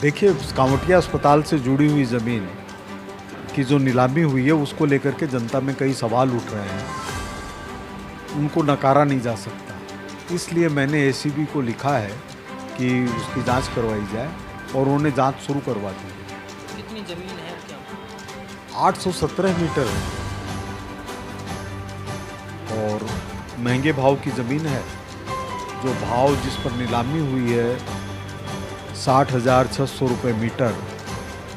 देखिए, कांवटिया अस्पताल से जुड़ी हुई ज़मीन की जो नीलामी हुई है उसको लेकर के जनता में कई सवाल उठ रहे हैं। उनको नकारा नहीं जा सकता, इसलिए मैंने एसीबी को लिखा है कि उसकी जांच करवाई जाए और उन्होंने जांच शुरू करवा दी। कितनी ज़मीन है क्या? 817 मीटर है और महंगे भाव की ज़मीन है। जो भाव जिस पर नीलामी हुई है 60,600 रुपये मीटर,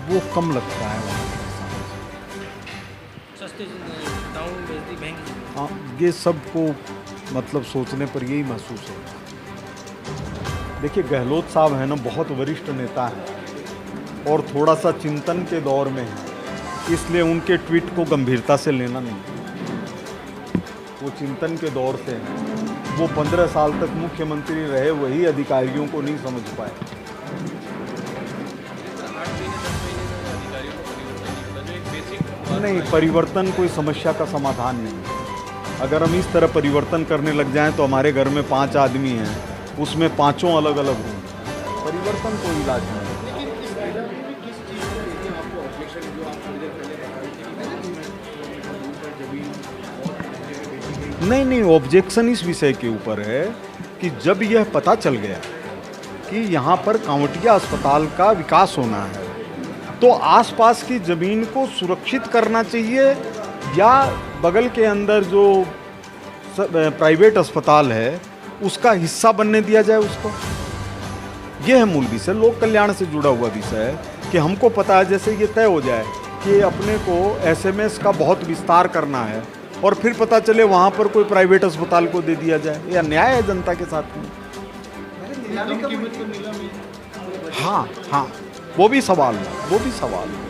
वो कम लगता है वहाँ के हिसाब सस्ते दाम में बेच दी महंगी। से। हाँ, ये सबको मतलब सोचने पर यही महसूस होता है। देखिए, गहलोत साहब है ना, बहुत वरिष्ठ नेता हैं और थोड़ा सा चिंतन के दौर में है, इसलिए उनके ट्वीट को गंभीरता से लेना नहीं। वो चिंतन के दौर से हैं। वो 15 साल तक मुख्यमंत्री रहे, वही अधिकारियों को नहीं समझ पाए। 8 महीने 10 महीने में अधिकारियों को परिवर्तन नहीं होता, जो एक बेसिक नहीं, परिवर्तन कोई समस्या का समाधान नहीं है। अगर हम इस तरह परिवर्तन करने लग जाएं तो हमारे घर में 5 आदमी हैं, उसमें पांचों अलग अलग होंगे। परिवर्तन कोई इलाज नहीं है। नहीं, ऑब्जेक्शन इस विषय के ऊपर है कि जब यह पता चल गया कि यहाँ पर कांवटिया अस्पताल का विकास होना है तो आसपास की ज़मीन को सुरक्षित करना चाहिए या बगल के अंदर जो प्राइवेट अस्पताल है उसका हिस्सा बनने दिया जाए उसको। यह है मूल विषय, लोक कल्याण से जुड़ा हुआ विषय है कि हमको पता है, जैसे ये तय हो जाए कि अपने को एसएमएस का बहुत विस्तार करना है और फिर पता चले वहाँ पर कोई प्राइवेट अस्पताल को दे दिया जाए, या न्याय है जनता के साथ में? हाँ हाँ, वो भी सवाल है, वो भी सवाल है।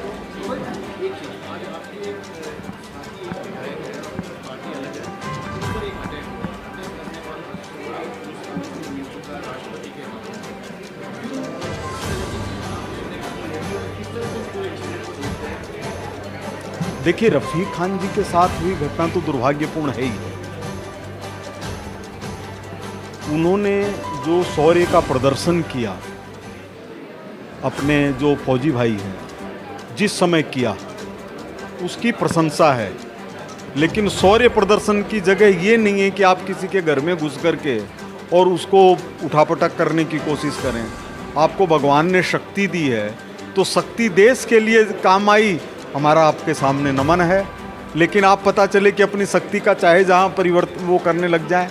देखिए, रफ़ीक खान जी के साथ हुई घटना तो दुर्भाग्यपूर्ण है ही है। उन्होंने जो शौर्य का प्रदर्शन किया, अपने जो फौजी भाई हैं जिस समय किया, उसकी प्रशंसा है, लेकिन शौर्य प्रदर्शन की जगह ये नहीं है कि आप किसी के घर में घुस करके और उसको उठापटक करने की कोशिश करें। आपको भगवान ने शक्ति दी है तो शक्ति देश के लिए काम आई, हमारा आपके सामने नमन है। लेकिन आप पता चले कि अपनी शक्ति का चाहे जहाँ परिवर्तन वो करने लग जाए।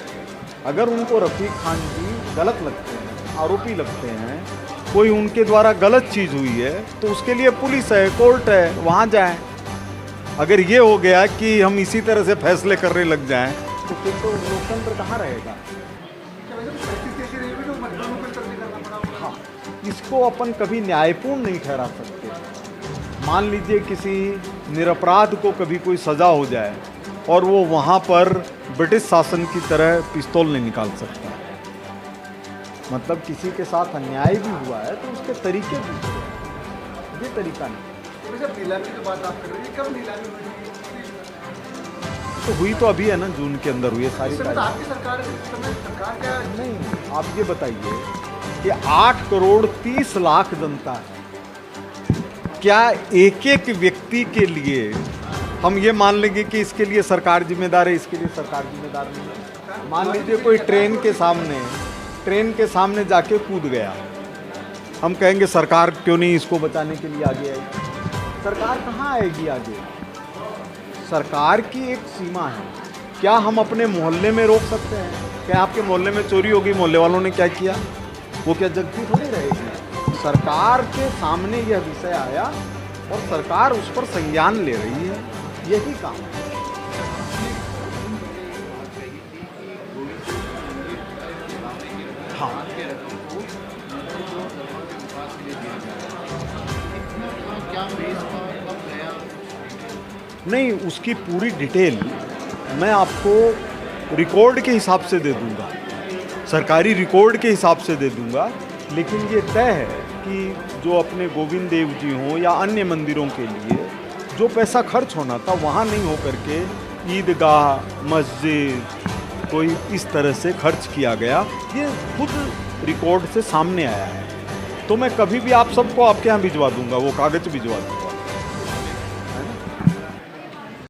अगर उनको रफ़ीक खान जी गलत लगते हैं, आरोपी लगते हैं, कोई उनके द्वारा गलत चीज़ हुई है तो उसके लिए पुलिस है, कोर्ट है, वहाँ जाएं। अगर ये हो गया कि हम इसी तरह से फैसले करने लग जाएं तो फिर तो लोकतंत्र कहाँ रहेगा? हाँ, इसको अपन कभी न्यायपूर्ण नहीं ठहरा सकते। मान लीजिए किसी निरपराध को कभी कोई सज़ा हो जाए और वो वहाँ पर ब्रिटिश शासन की तरह पिस्तौल नहीं निकाल सकता। मतलब किसी के साथ अन्याय भी हुआ है तो उसके तरीके भी हैं, ये तरीका नहीं। नीलामी की बात आप कर रहे हैं, कब नीलामी हुई? तो हुई तो अभी है ना, जून के अंदर हुई है सारी। आपकी सरकार क्या नहीं, आप ये बताइए कि 8 करोड़ 30 लाख जनता है, क्या एक एक व्यक्ति के लिए हम ये मान लेंगे कि इसके लिए सरकार जिम्मेदार है, इसके लिए सरकार जिम्मेदार नहीं है? मान लीजिए कोई ट्रेन के सामने जाके कूद गया, हम कहेंगे सरकार क्यों नहीं इसको बचाने के लिए आगे आई? सरकार कहाँ आएगी आगे? सरकार की एक सीमा है। क्या हम अपने मोहल्ले में रोक सकते हैं? क्या आपके मोहल्ले में चोरी होगी, मोहल्ले वालों ने क्या किया, वो क्या जगती थोड़ी रहेगी? सरकार के सामने यह विषय आया और सरकार उस पर संज्ञान ले रही है, यही काम है। हाँ, नहीं, उसकी पूरी डिटेल मैं आपको रिकॉर्ड के हिसाब से दे दूंगा, सरकारी रिकॉर्ड के हिसाब से दे दूंगा। लेकिन ये तय है कि जो अपने गोविंद देव जी हों या अन्य मंदिरों के लिए जो पैसा खर्च होना था वहाँ नहीं हो करके ईदगाह, मस्जिद, कोई इस तरह से खर्च किया गया, ये खुद रिकॉर्ड से सामने आया है। तो मैं कभी भी आप सबको आपके यहाँ भिजवा दूंगा, वो कागज़ भिजवा दूंगा।